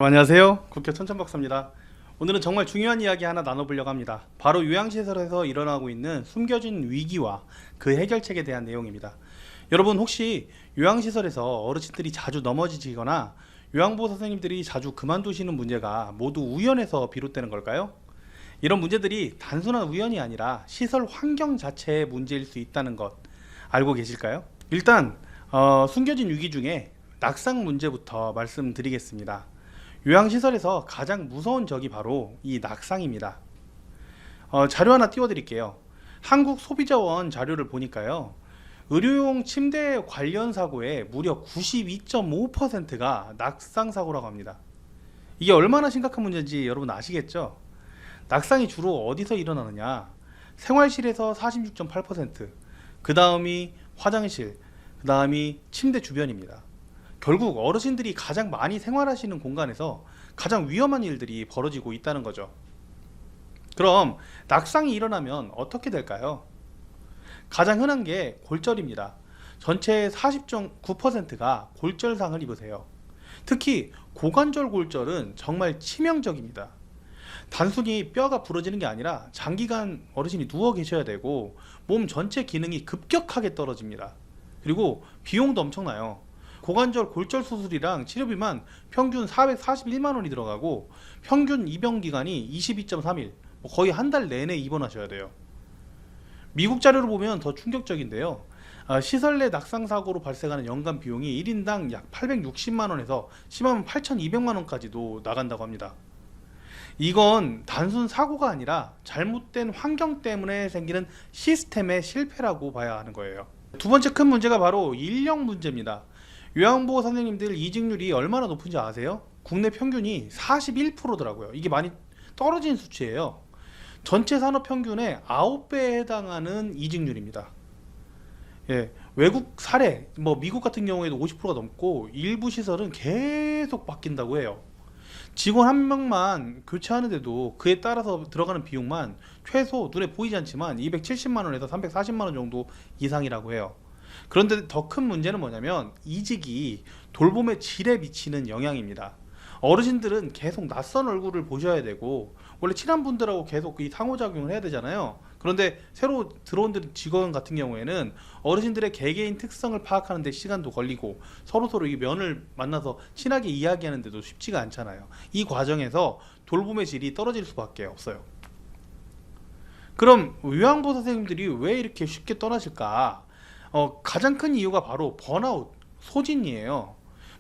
안녕하세요. 국회 천천박사입니다. 오늘은 정말 중요한 이야기 하나 나눠보려고 합니다. 바로 요양시설에서 일어나고 있는 숨겨진 위기와 그 해결책에 대한 내용입니다. 여러분 혹시 요양시설에서 어르신들이 자주 넘어지거나 요양보호 선생님들이 자주 그만두시는 문제가 모두 우연에서 비롯되는 걸까요? 이런 문제들이 단순한 우연이 아니라 시설 환경 자체의 문제일 수 있다는 것 알고 계실까요? 일단 숨겨진 위기 중에 낙상 문제부터 말씀드리겠습니다. 요양시설에서 가장 무서운 적이 바로 이 낙상입니다. 자료 하나 띄워드릴게요. 한국소비자원 자료를 보니까요, 의료용 침대 관련 사고의 무려 92.5%가 낙상 사고라고 합니다. 이게 얼마나 심각한 문제인지 여러분 아시겠죠? 낙상이 주로 어디서 일어나느냐? 생활실에서 46.8%, 그 다음이 화장실, 그 다음이 침대 주변입니다. 결국 어르신들이 가장 많이 생활하시는 공간에서 가장 위험한 일들이 벌어지고 있다는 거죠. 그럼 낙상이 일어나면 어떻게 될까요? 가장 흔한 게 골절입니다. 전체의 40.9%가 골절상을 입으세요. 특히 고관절 골절은 정말 치명적입니다. 단순히 뼈가 부러지는 게 아니라 장기간 어르신이 누워 계셔야 되고 몸 전체 기능이 급격하게 떨어집니다. 그리고 비용도 엄청나요. 고관절 골절 수술이랑 치료비만 평균 441만 원이 들어가고 평균 입원 기간이 22.3일, 거의 한 달 내내 입원하셔야 돼요. 미국 자료를 보면 더 충격적인데요. 시설 내 낙상 사고로 발생하는 연간 비용이 1인당 약 860만 원에서 심하면 8,200만 원까지도 나간다고 합니다. 이건 단순 사고가 아니라 잘못된 환경 때문에 생기는 시스템의 실패라고 봐야 하는 거예요. 두 번째 큰 문제가 바로 인력 문제입니다. 요양보호 선생님들 이직률이 얼마나 높은지 아세요? 국내 평균이 41%더라고요. 이게 많이 떨어진 수치예요. 전체 산업 평균의 9배에 해당하는 이직률입니다. 예, 외국 사례, 미국 같은 경우에도 50%가 넘고 일부 시설은 계속 바뀐다고 해요. 직원 한 명만 교체하는데도 그에 따라서 들어가는 비용만 최소 눈에 보이지 않지만 270만 원에서 340만 원 정도 이상이라고 해요. 그런데 더 큰 문제는 뭐냐면 이직이 돌봄의 질에 미치는 영향입니다. 어르신들은 계속 낯선 얼굴을 보셔야 되고 원래 친한 분들하고 계속 이 상호작용을 해야 되잖아요. 그런데 새로 들어온 직원 같은 경우에는 어르신들의 개개인 특성을 파악하는 데 시간도 걸리고 서로 이 면을 만나서 친하게 이야기하는데도 쉽지가 않잖아요. 이 과정에서 돌봄의 질이 떨어질 수밖에 없어요. 그럼 요양보호 선생님들이 왜 이렇게 쉽게 떠나실까? 가장 큰 이유가 바로 번아웃, 소진이에요.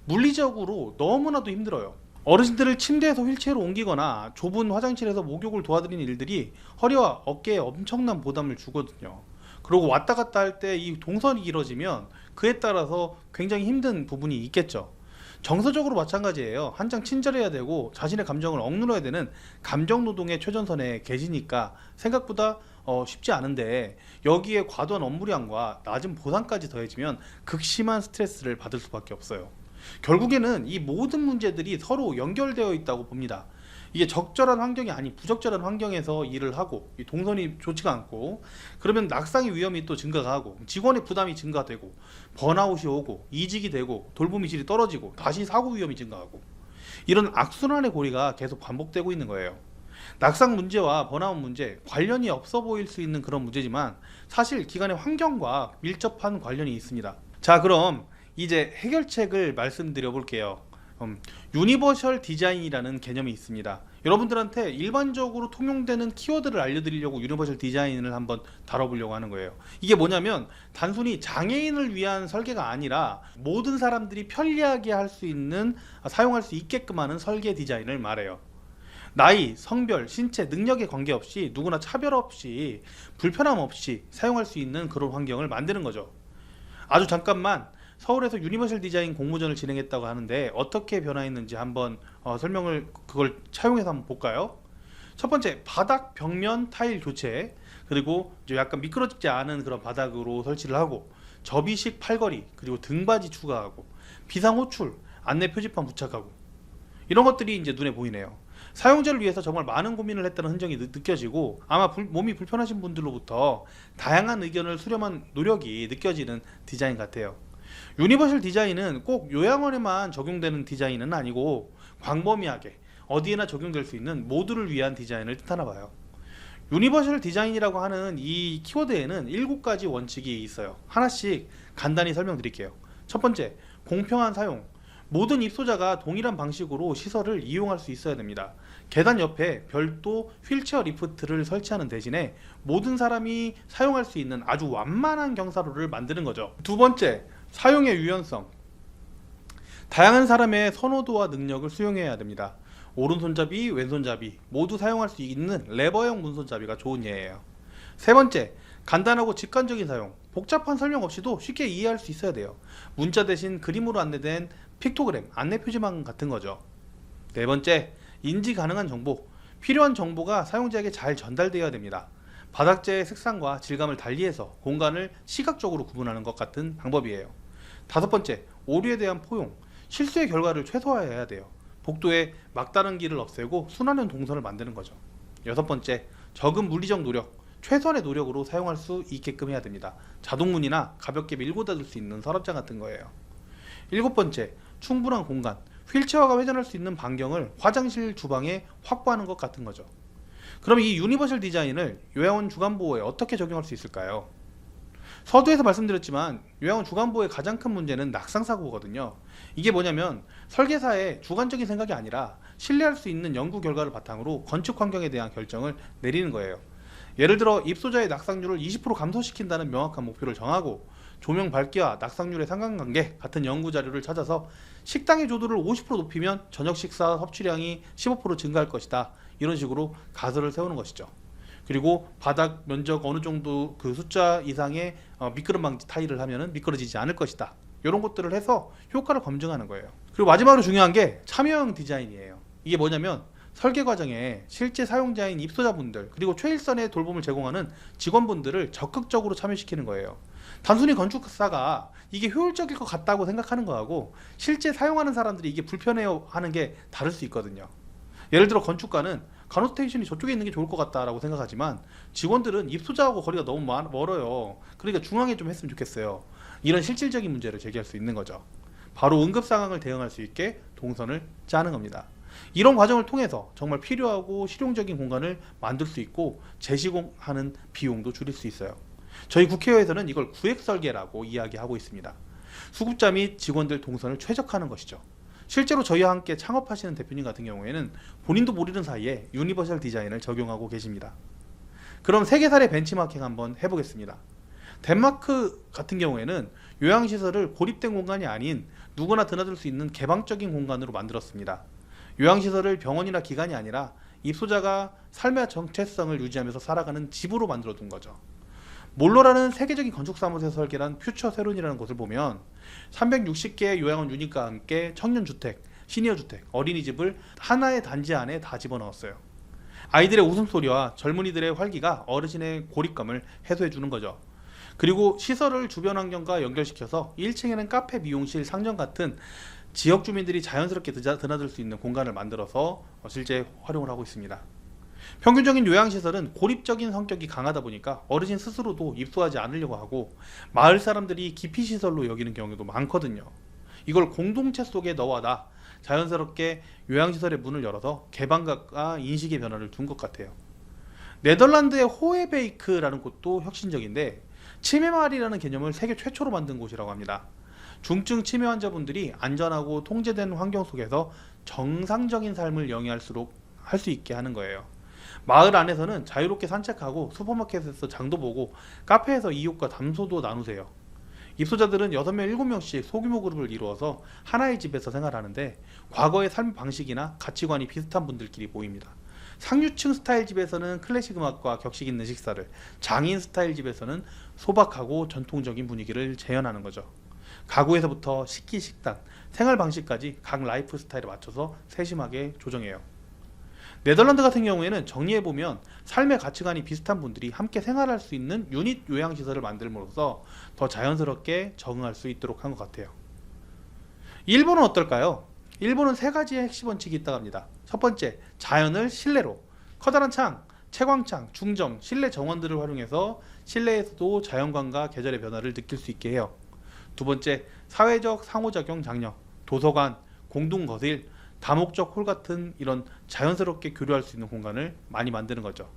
물리적으로 너무나도 힘들어요. 어르신들을 침대에서 휠체어로 옮기거나 좁은 화장실에서 목욕을 도와드리는 일들이 허리와 어깨에 엄청난 부담을 주거든요. 그리고 왔다 갔다 할 때 이 동선이 길어지면 그에 따라서 굉장히 힘든 부분이 있겠죠. 정서적으로 마찬가지예요. 한창 친절해야 되고 자신의 감정을 억눌러야 되는 감정노동의 최전선에 계시니까 생각보다 쉽지 않은데 여기에 과도한 업무량과 낮은 보상까지 더해지면 극심한 스트레스를 받을 수밖에 없어요. 결국에는 이 모든 문제들이 서로 연결되어 있다고 봅니다. 이게 적절한 환경이 아닌 부적절한 환경에서 일을 하고 이 동선이 좋지가 않고 그러면 낙상의 위험이 또 증가가 하고 직원의 부담이 증가되고 번아웃이 오고 이직이 되고 돌봄의 질이 떨어지고 다시 사고 위험이 증가하고 이런 악순환의 고리가 계속 반복되고 있는 거예요. 낙상 문제와 번아웃 문제 관련이 없어 보일 수 있는 그런 문제지만 사실 기관의 환경과 밀접한 관련이 있습니다. 자, 그럼 이제 해결책을 말씀드려 볼게요. 유니버셜 디자인이라는 개념이 있습니다. 여러분들한테 일반적으로 통용되는 키워드를 알려드리려고 유니버셜 디자인을 한번 다뤄보려고 하는 거예요. 이게 뭐냐면 단순히 장애인을 위한 설계가 아니라 모든 사람들이 편리하게 할 수 있는, 사용할 수 있게끔 하는 설계 디자인을 말해요. 나이, 성별, 신체, 능력에 관계없이 누구나 차별 없이 불편함 없이 사용할 수 있는 그런 환경을 만드는 거죠. 아주 잠깐만 서울에서 유니버셜 디자인 공모전을 진행했다고 하는데 어떻게 변화했는지 한번 설명을 그걸 차용해서 한번 볼까요? 첫 번째, 바닥 벽면 타일 교체, 그리고 이제 약간 미끄러지지 않은 그런 바닥으로 설치를 하고 접이식 팔걸이, 그리고 등받이 추가하고 비상 호출, 안내 표지판 부착하고 이런 것들이 이제 눈에 보이네요. 사용자를 위해서 정말 많은 고민을 했다는 흔적이 느껴지고 아마 몸이 불편하신 분들로부터 다양한 의견을 수렴한 노력이 느껴지는 디자인 같아요. 유니버셜 디자인은 꼭 요양원에만 적용되는 디자인은 아니고 광범위하게 어디에나 적용될 수 있는 모두를 위한 디자인을 뜻하나 봐요. 유니버셜 디자인이라고 하는 이 키워드에는 7가지 원칙이 있어요. 하나씩 간단히 설명드릴게요. 첫 번째, 공평한 사용. 모든 입소자가 동일한 방식으로 시설을 이용할 수 있어야 됩니다. 계단 옆에 별도 휠체어 리프트를 설치하는 대신에 모든 사람이 사용할 수 있는 아주 완만한 경사로를 만드는 거죠. 두 번째, 사용의 유연성. 다양한 사람의 선호도와 능력을 수용해야 됩니다. 오른손잡이, 왼손잡이 모두 사용할 수 있는 레버형 문손잡이가 좋은 예예요. 세 번째, 간단하고 직관적인 사용. 복잡한 설명 없이도 쉽게 이해할 수 있어야 돼요. 문자 대신 그림으로 안내된 픽토그램, 안내 표지망 같은 거죠. 네 번째, 인지 가능한 정보. 필요한 정보가 사용자에게 잘 전달되어야 됩니다. 바닥재의 색상과 질감을 달리해서 공간을 시각적으로 구분하는 것 같은 방법이에요. 다섯 번째, 오류에 대한 포용. 실수의 결과를 최소화해야 돼요. 복도에 막다른 길을 없애고 순환형 동선을 만드는 거죠. 여섯 번째, 적은 물리적 노력. 최소한의 노력으로 사용할 수 있게끔 해야 됩니다. 자동문이나 가볍게 밀고 닫을 수 있는 서랍장 같은 거예요. 일곱 번째, 충분한 공간. 휠체어가 회전할 수 있는 반경을 화장실, 주방에 확보하는 것 같은 거죠. 그럼 이 유니버셜 디자인을 요양원 주간보호에 어떻게 적용할 수 있을까요? 서두에서 말씀드렸지만 요양원 주간보호의 가장 큰 문제는 낙상사고거든요. 이게 뭐냐면 설계사의 주관적인 생각이 아니라 신뢰할 수 있는 연구 결과를 바탕으로 건축 환경에 대한 결정을 내리는 거예요. 예를 들어 입소자의 낙상률을 20% 감소시킨다는 명확한 목표를 정하고 조명 밝기와 낙상률의 상관관계 같은 연구 자료를 찾아서 식당의 조도를 50% 높이면 저녁 식사 섭취량이 15% 증가할 것이다. 이런 식으로 가설을 세우는 것이죠. 그리고 바닥 면적 어느 정도 그 숫자 이상의 미끄럼 방지 타일을 하면 미끄러지지 않을 것이다. 이런 것들을 해서 효과를 검증하는 거예요. 그리고 마지막으로 중요한 게 참여형 디자인이에요. 이게 뭐냐면 설계 과정에 실제 사용자인 입소자분들 그리고 최일선의 돌봄을 제공하는 직원분들을 적극적으로 참여시키는 거예요. 단순히 건축사가 이게 효율적일 것 같다고 생각하는 거하고 실제 사용하는 사람들이 이게 불편해요 하는 게 다를 수 있거든요. 예를 들어 건축가는 가노테이션이 저쪽에 있는 게 좋을 것 같다라고 생각하지만 직원들은 입소자하고 거리가 너무 멀어요. 그러니까 중앙에 좀 했으면 좋겠어요. 이런 실질적인 문제를 제기할 수 있는 거죠. 바로 응급 상황을 대응할 수 있게 동선을 짜는 겁니다. 이런 과정을 통해서 정말 필요하고 실용적인 공간을 만들 수 있고 재시공하는 비용도 줄일 수 있어요. 저희 국회에서는 이걸 구획설계라고 이야기하고 있습니다. 수급자 및 직원들 동선을 최적화하는 것이죠. 실제로 저희와 함께 창업하시는 대표님 같은 경우에는 본인도 모르는 사이에 유니버셜 디자인을 적용하고 계십니다. 그럼 세계사례 벤치마킹 한번 해보겠습니다. 덴마크 같은 경우에는 요양시설을 고립된 공간이 아닌 누구나 드나들 수 있는 개방적인 공간으로 만들었습니다. 요양시설을 병원이나 기관이 아니라 입소자가 삶의 정체성을 유지하면서 살아가는 집으로 만들어 둔 거죠. 몰로라는 세계적인 건축사무소에서 설계한 퓨처 세론이라는 곳을 보면 360개의 요양원 유닛과 함께 청년주택, 시니어주택, 어린이집을 하나의 단지 안에 다 집어넣었어요. 아이들의 웃음소리와 젊은이들의 활기가 어르신의 고립감을 해소해 주는 거죠. 그리고 시설을 주변 환경과 연결시켜서 1층에는 카페, 미용실, 상점 같은 지역 주민들이 자연스럽게 드나들 수 있는 공간을 만들어서 실제 활용을 하고 있습니다. 평균적인 요양시설은 고립적인 성격이 강하다 보니까 어르신 스스로도 입소하지 않으려고 하고 마을 사람들이 기피시설로 여기는 경우도 많거든요. 이걸 공동체 속에 너와 나 자연스럽게 요양시설의 문을 열어서 개방감과 인식의 변화를 준 것 같아요. 네덜란드의 호에베이크라는 곳도 혁신적인데 치매마을이라는 개념을 세계 최초로 만든 곳이라고 합니다. 중증 치매 환자분들이 안전하고 통제된 환경 속에서 정상적인 삶을 영위할 수 있게 하는 거예요. 마을 안에서는 자유롭게 산책하고 슈퍼마켓에서 장도 보고 카페에서 이웃과 담소도 나누세요. 입소자들은 6명, 7명씩 소규모 그룹을 이루어서 하나의 집에서 생활하는데 과거의 삶 방식이나 가치관이 비슷한 분들끼리 모입니다. 상류층 스타일 집에서는 클래식 음악과 격식 있는 식사를, 장인 스타일 집에서는 소박하고 전통적인 분위기를 재현하는 거죠. 가구에서부터 식기, 식단, 생활 방식까지 각 라이프 스타일에 맞춰서 세심하게 조정해요. 네덜란드 같은 경우에는 정리해보면 삶의 가치관이 비슷한 분들이 함께 생활할 수 있는 유닛 요양시설을 만들므로써 더 자연스럽게 적응할 수 있도록 한 것 같아요. 일본은 어떨까요? 일본은 3가지의 핵심 원칙이 있다고 합니다. 첫 번째, 자연을 실내로. 커다란 창, 채광창, 중정, 실내 정원들을 활용해서 실내에서도 자연광과 계절의 변화를 느낄 수 있게 해요. 두 번째, 사회적 상호작용 장려. 도서관, 공동거실, 다목적 홀 같은 이런 자연스럽게 교류할 수 있는 공간을 많이 만드는 거죠.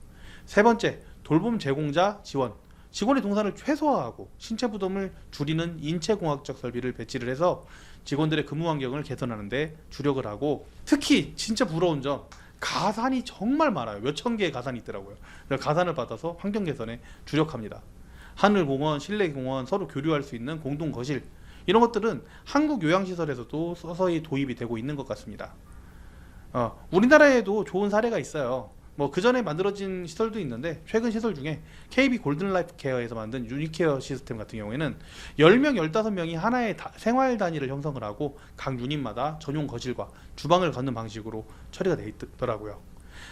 세 번째, 돌봄 제공자 지원. 직원의 동선을 최소화하고 신체 부담을 줄이는 인체공학적 설비를 배치를 해서 직원들의 근무 환경을 개선하는 데 주력을 하고, 특히 진짜 부러운 점, 가산이 정말 많아요. 몇천 개의 가산이 있더라고요. 가산을 받아서 환경 개선에 주력합니다. 하늘공원, 실내공원, 서로 교류할 수 있는 공동 거실, 이런 것들은 한국 요양시설에서도 서서히 도입이 되고 있는 것 같습니다. 우리나라에도 좋은 사례가 있어요. 뭐 그 전에 만들어진 시설도 있는데, 최근 시설 중에 KB 골든라이프 케어에서 만든 유니케어 시스템 같은 경우에는 10명, 15명이 하나의 생활 단위를 형성을 하고 각 유닛마다 전용 거실과 주방을 갖는 방식으로 처리가 되어 있더라고요.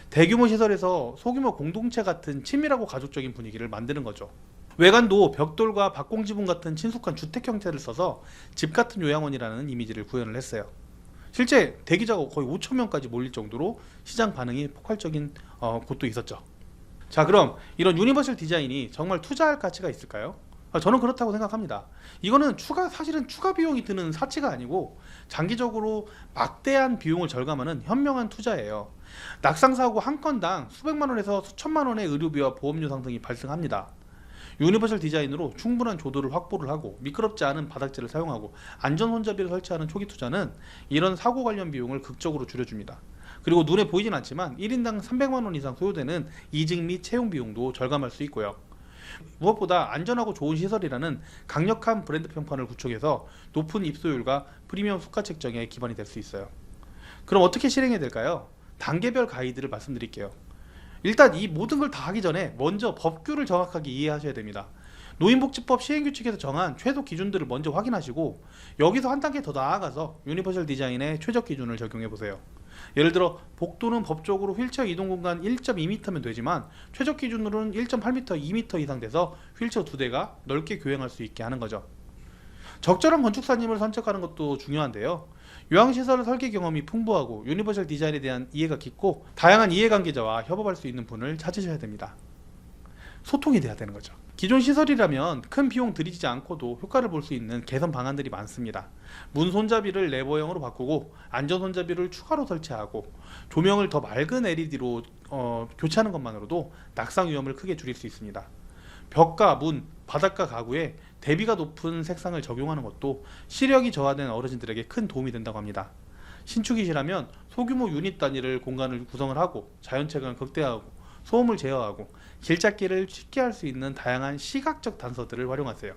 대규모 시설에서 소규모 공동체 같은 친밀하고 가족적인 분위기를 만드는 거죠. 외관도 벽돌과 박공지붕 같은 친숙한 주택 형태를 써서 집 같은 요양원이라는 이미지를 구현을 했어요. 실제 대기자가 거의 5,000명까지 몰릴 정도로 시장 반응이 폭발적인 곳도 있었죠. 자, 그럼 이런 유니버셜 디자인이 정말 투자할 가치가 있을까요? 저는 그렇다고 생각합니다. 이거는 사실은 추가 비용이 드는 사치가 아니고 장기적으로 막대한 비용을 절감하는 현명한 투자예요. 낙상사고 한 건당 수백만 원에서 수천만 원의 의료비와 보험료 상승이 발생합니다. 유니버셜 디자인으로 충분한 조도를 확보를 하고 미끄럽지 않은 바닥재를 사용하고 안전 손잡이를 설치하는 초기 투자는 이런 사고 관련 비용을 극적으로 줄여줍니다. 그리고 눈에 보이진 않지만 1인당 300만 원 이상 소요되는 이직 및 채용 비용도 절감할 수 있고요. 무엇보다 안전하고 좋은 시설이라는 강력한 브랜드 평판을 구축해서 높은 입소율과 프리미엄 수가 책정에 기반이 될 수 있어요. 그럼 어떻게 실행해야 될까요? 단계별 가이드를 말씀드릴게요. 일단 이 모든 걸 다 하기 전에 먼저 법규를 정확하게 이해하셔야 됩니다. 노인복지법 시행규칙에서 정한 최소 기준들을 먼저 확인하시고, 여기서 한 단계 더 나아가서 유니버셜 디자인의 최적 기준을 적용해 보세요. 예를 들어 복도는 법적으로 휠체어 이동 공간 1.2m면 되지만 최적 기준으로는 1.8m, 2m 이상 돼서 휠체어 2대가 넓게 교행할 수 있게 하는 거죠. 적절한 건축사님을 선택하는 것도 중요한데요. 요양시설 설계 경험이 풍부하고 유니버셜 디자인에 대한 이해가 깊고 다양한 이해관계자와 협업할 수 있는 분을 찾으셔야 됩니다. 소통이 돼야 되는 거죠. 기존 시설이라면 큰 비용 들이지 않고도 효과를 볼 수 있는 개선 방안들이 많습니다. 문 손잡이를 레버형으로 바꾸고 안전 손잡이를 추가로 설치하고 조명을 더 맑은 LED로 교체하는 것만으로도 낙상 위험을 크게 줄일 수 있습니다. 벽과 문, 바닥과 가구에 대비가 높은 색상을 적용하는 것도 시력이 저하된 어르신들에게 큰 도움이 된다고 합니다. 신축이시라면 소규모 유닛 단위를 공간을 구성을 하고 자연채광을 극대화하고 소음을 제어하고 길찾기를 쉽게 할 수 있는 다양한 시각적 단서들을 활용하세요.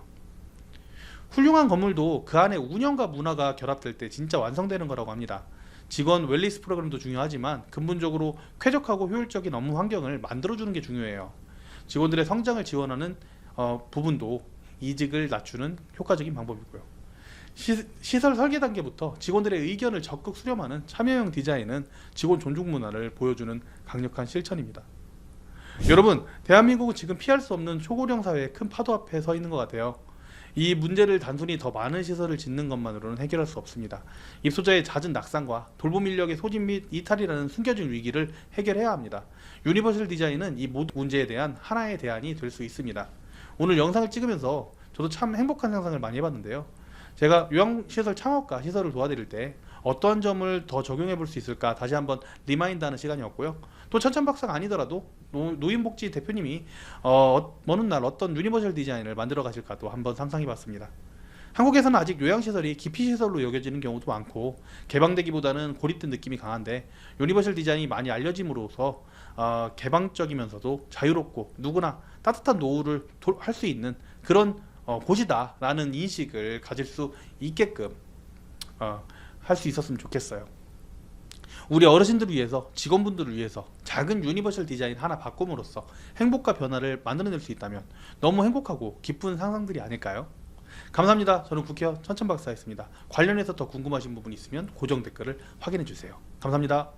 훌륭한 건물도 그 안에 운영과 문화가 결합될 때 진짜 완성되는 거라고 합니다. 직원 웰니스 프로그램도 중요하지만 근본적으로 쾌적하고 효율적인 업무 환경을 만들어주는 게 중요해요. 직원들의 성장을 지원하는 부분도 이직을 낮추는 효과적인 방법이고요. 시설 설계 단계부터 직원들의 의견을 적극 수렴하는 참여형 디자인은 직원 존중 문화를 보여주는 강력한 실천입니다. 여러분, 대한민국은 지금 피할 수 없는 초고령 사회의 큰 파도 앞에 서 있는 것 같아요. 이 문제를 단순히 더 많은 시설을 짓는 것만으로는 해결할 수 없습니다. 입소자의 잦은 낙상과 돌봄 인력의 소진 및 이탈이라는 숨겨진 위기를 해결해야 합니다. 유니버셜 디자인은 이 모든 문제에 대한 하나의 대안이 될 수 있습니다. 오늘 영상을 찍으면서 저도 참 행복한 상상을 많이 해봤는데요. 제가 요양시설 창업과 시설을 도와드릴 때 어떠한 점을 더 적용해 볼 수 있을까 다시 한번 리마인드하는 시간이었고요. 또 천천박사가 아니더라도 노인복지 대표님이 어느 날 어떤 유니버셜 디자인을 만들어 가실까도 한번 상상해 봤습니다. 한국에서는 아직 요양시설이 기피시설로 여겨지는 경우도 많고 개방되기보다는 고립된 느낌이 강한데, 유니버셜 디자인이 많이 알려짐으로써 개방적이면서도 자유롭고 누구나 따뜻한 노후를 할 수 있는 그런 곳이다 라는 인식을 가질 수 있게끔 할 수 있었으면 좋겠어요. 우리 어르신들을 위해서, 직원분들을 위해서 작은 유니버셜 디자인 하나 바꿈으로써 행복과 변화를 만들어낼 수 있다면 너무 행복하고 기쁜 상상들이 아닐까요? 감사합니다. 저는 국회의원 천천박사였습니다. 관련해서 더 궁금하신 부분이 있으면 고정 댓글을 확인해 주세요. 감사합니다.